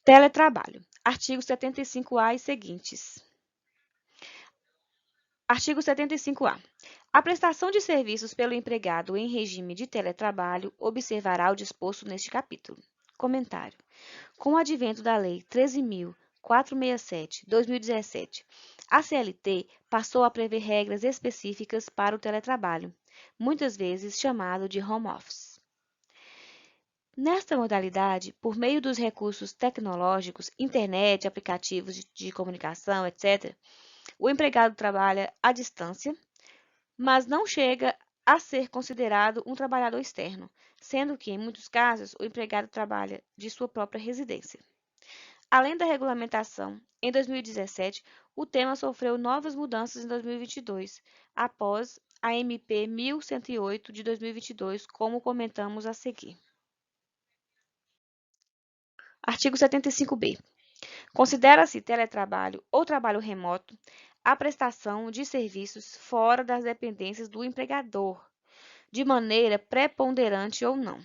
Teletrabalho. Artigo 75-A e seguintes. Artigo 75-A. A prestação de serviços pelo empregado em regime de teletrabalho observará o disposto neste capítulo. Comentário. Com o advento da Lei 13.467/2017, a CLT passou a prever regras específicas para o teletrabalho, muitas vezes chamado de home office. Nesta modalidade, por meio dos recursos tecnológicos, internet, aplicativos de comunicação, etc., o empregado trabalha à distância, mas não chega a ser considerado um trabalhador externo, sendo que, em muitos casos, o empregado trabalha de sua própria residência. Além da regulamentação, em 2017, o tema sofreu novas mudanças em 2022, após a MP 1108 de 2022, como comentamos a seguir. Artigo 75-B. Considera-se teletrabalho ou trabalho remoto a prestação de serviços fora das dependências do empregador, de maneira preponderante ou não,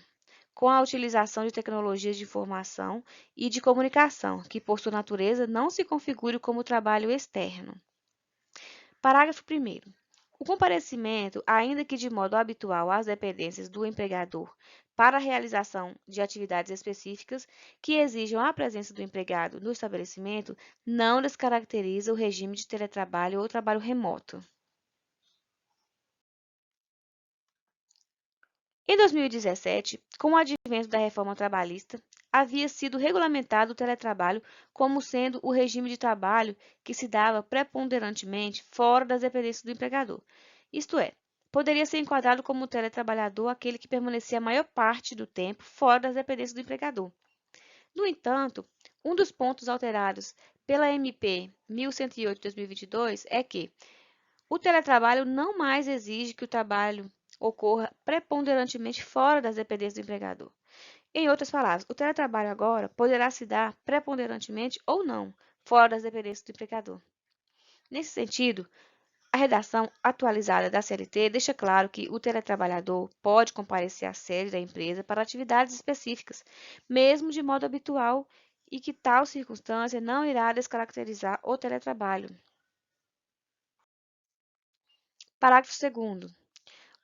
com a utilização de tecnologias de informação e de comunicação, que por sua natureza não se configure como trabalho externo. Parágrafo 1º. O comparecimento, ainda que de modo habitual às dependências do empregador, para a realização de atividades específicas que exijam a presença do empregado no estabelecimento, não descaracteriza o regime de teletrabalho ou trabalho remoto. Em 2017, com o advento da reforma trabalhista, havia sido regulamentado o teletrabalho como sendo o regime de trabalho que se dava preponderantemente fora das dependências do empregador. Isto é, poderia ser enquadrado como teletrabalhador aquele que permanecia a maior parte do tempo fora das dependências do empregador. No entanto, um dos pontos alterados pela MP 1108 de 2022 é que o teletrabalho não mais exige que o trabalho ocorra preponderantemente fora das dependências do empregador. Em outras palavras, o teletrabalho agora poderá se dar preponderantemente ou não, fora das dependências do empregador. Nesse sentido, a redação atualizada da CLT deixa claro que o teletrabalhador pode comparecer à sede da empresa para atividades específicas, mesmo de modo habitual, e que tal circunstância não irá descaracterizar o teletrabalho. Parágrafo 2º.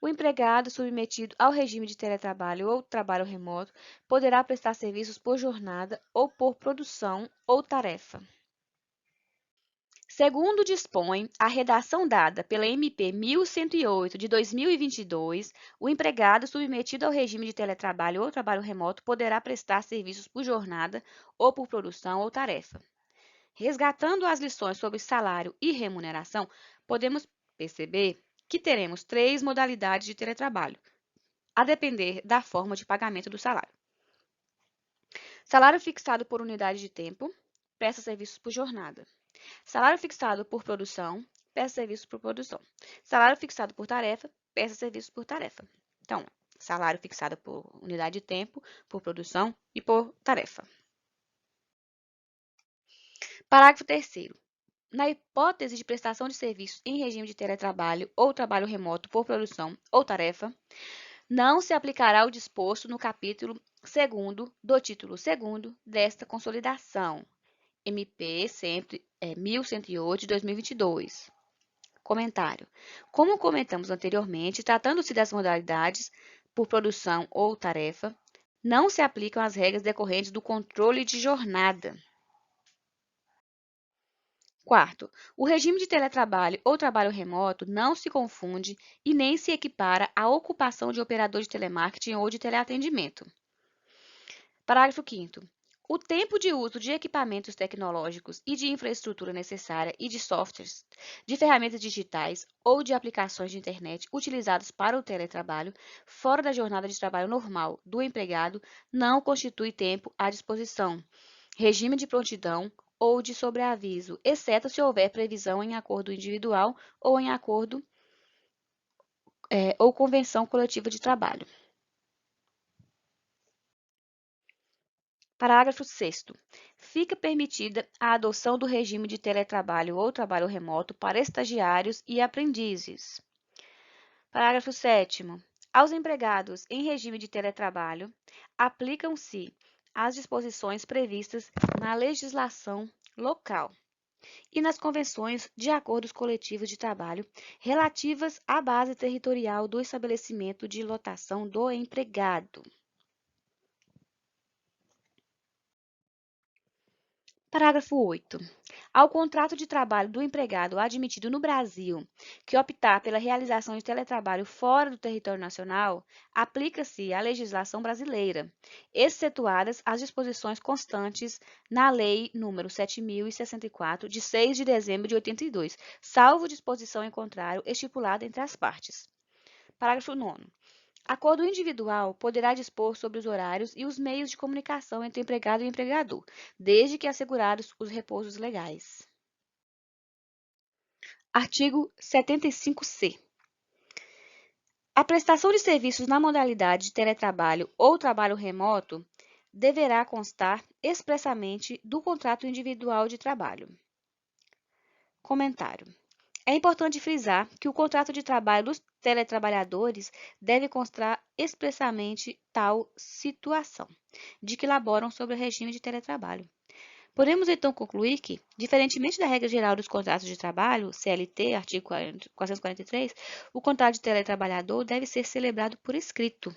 O empregado submetido ao regime de teletrabalho ou trabalho remoto poderá prestar serviços por jornada ou por produção ou tarefa. Segundo dispõe a redação dada pela MP 1108 de 2022, o empregado submetido ao regime de teletrabalho ou trabalho remoto poderá prestar serviços por jornada ou por produção ou tarefa. Resgatando as lições sobre salário e remuneração, podemos perceber que teremos 3 modalidades de teletrabalho, a depender da forma de pagamento do salário. Salário fixado por unidade de tempo, presta serviços por jornada. Salário fixado por produção, presta serviços por produção. Salário fixado por tarefa, presta serviços por tarefa. Então, salário fixado por unidade de tempo, por produção e por tarefa. Parágrafo 3º. Na hipótese de prestação de serviços em regime de teletrabalho ou trabalho remoto por produção ou tarefa, não se aplicará o disposto no capítulo 2º do título 2º desta consolidação, MP 1108 de 2022. Comentário. Como comentamos anteriormente, tratando-se das modalidades por produção ou tarefa, não se aplicam as regras decorrentes do controle de jornada. Quarto, o regime de teletrabalho ou trabalho remoto não se confunde e nem se equipara à ocupação de operador de telemarketing ou de teleatendimento. Parágrafo 5º. O tempo de uso de equipamentos tecnológicos e de infraestrutura necessária e de softwares, de ferramentas digitais ou de aplicações de internet utilizados para o teletrabalho, fora da jornada de trabalho normal do empregado, não constitui tempo à disposição, regime de prontidão ou de sobreaviso, exceto se houver previsão em acordo individual ou em acordo ou convenção coletiva de trabalho. Parágrafo 6º. Fica permitida a adoção do regime de teletrabalho ou trabalho remoto para estagiários e aprendizes. Parágrafo 7º. Aos empregados em regime de teletrabalho, aplicam-se às disposições previstas na legislação local e nas convenções de acordos coletivos de trabalho relativas à base territorial do estabelecimento de lotação do empregado. Parágrafo 8. Ao contrato de trabalho do empregado admitido no Brasil, que optar pela realização de teletrabalho fora do território nacional, aplica-se a legislação brasileira, excetuadas as disposições constantes na Lei nº 7.064, de 6 de dezembro de 82, salvo disposição em contrário estipulada entre as partes. Parágrafo 9. Acordo individual poderá dispor sobre os horários e os meios de comunicação entre empregado e empregador, desde que assegurados os repousos legais. Artigo 75-C. A prestação de serviços na modalidade de teletrabalho ou trabalho remoto deverá constar expressamente do contrato individual de trabalho. Comentário. É importante frisar que o contrato de trabalho dos teletrabalhadores deve constar expressamente tal situação, de que elaboram sobre o regime de teletrabalho. Podemos então concluir que, diferentemente da regra geral dos contratos de trabalho, CLT, artigo 443, o contrato de teletrabalhador deve ser celebrado por escrito.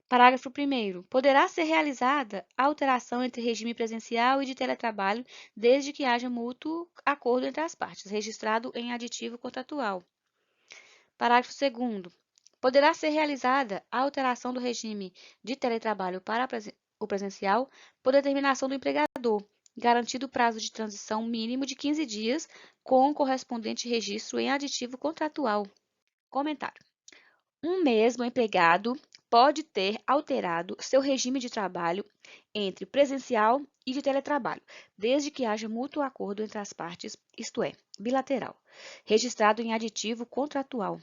Parágrafo 1º. Poderá ser realizada a alteração entre regime presencial e de teletrabalho, desde que haja mútuo acordo entre as partes, registrado em aditivo contratual. Parágrafo 2º. Poderá ser realizada a alteração do regime de teletrabalho para o presencial por determinação do empregador, garantido o prazo de transição mínimo de 15 dias, com correspondente registro em aditivo contratual. Comentário. Um mesmo empregado pode ter alterado seu regime de trabalho entre presencial e de teletrabalho, desde que haja mútuo acordo entre as partes, isto é, bilateral, registrado em aditivo contratual.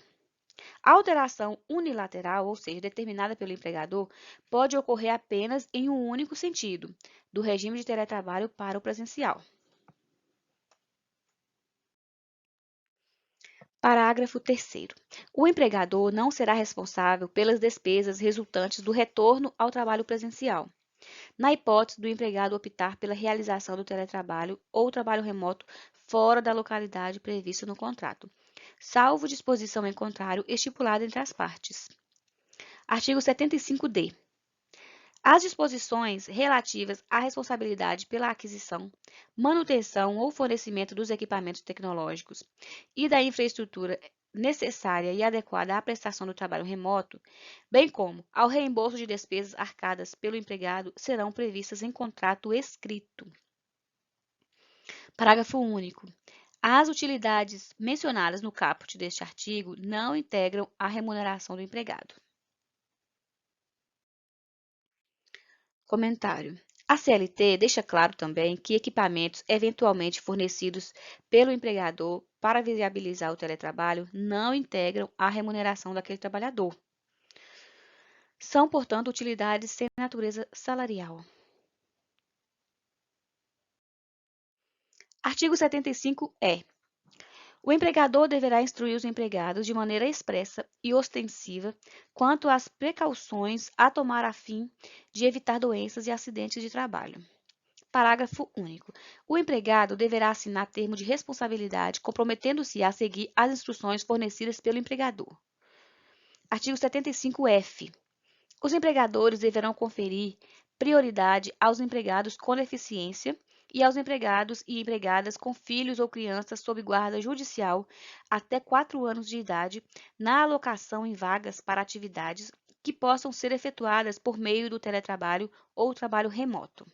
A alteração unilateral, ou seja, determinada pelo empregador, pode ocorrer apenas em um único sentido, do regime de teletrabalho para o presencial. Parágrafo 3º. O empregador não será responsável pelas despesas resultantes do retorno ao trabalho presencial, na hipótese do empregado optar pela realização do teletrabalho ou trabalho remoto fora da localidade prevista no contrato, salvo disposição em contrário estipulada entre as partes. Artigo 75-D. As disposições relativas à responsabilidade pela aquisição, manutenção ou fornecimento dos equipamentos tecnológicos e da infraestrutura necessária e adequada à prestação do trabalho remoto, bem como ao reembolso de despesas arcadas pelo empregado, serão previstas em contrato escrito. Parágrafo único. As utilidades mencionadas no caput deste artigo não integram a remuneração do empregado. Comentário. A CLT deixa claro também que equipamentos eventualmente fornecidos pelo empregador para viabilizar o teletrabalho não integram a remuneração daquele trabalhador. São, portanto, utilidades sem natureza salarial. Artigo 75-E. O empregador deverá instruir os empregados de maneira expressa e ostensiva quanto às precauções a tomar a fim de evitar doenças e acidentes de trabalho. Parágrafo único. O empregado deverá assinar termo de responsabilidade comprometendo-se a seguir as instruções fornecidas pelo empregador. Artigo 75-F. Os empregadores deverão conferir prioridade aos empregados com deficiência e aos empregados e empregadas com filhos ou crianças sob guarda judicial até 4 anos de idade na alocação em vagas para atividades que possam ser efetuadas por meio do teletrabalho ou trabalho remoto.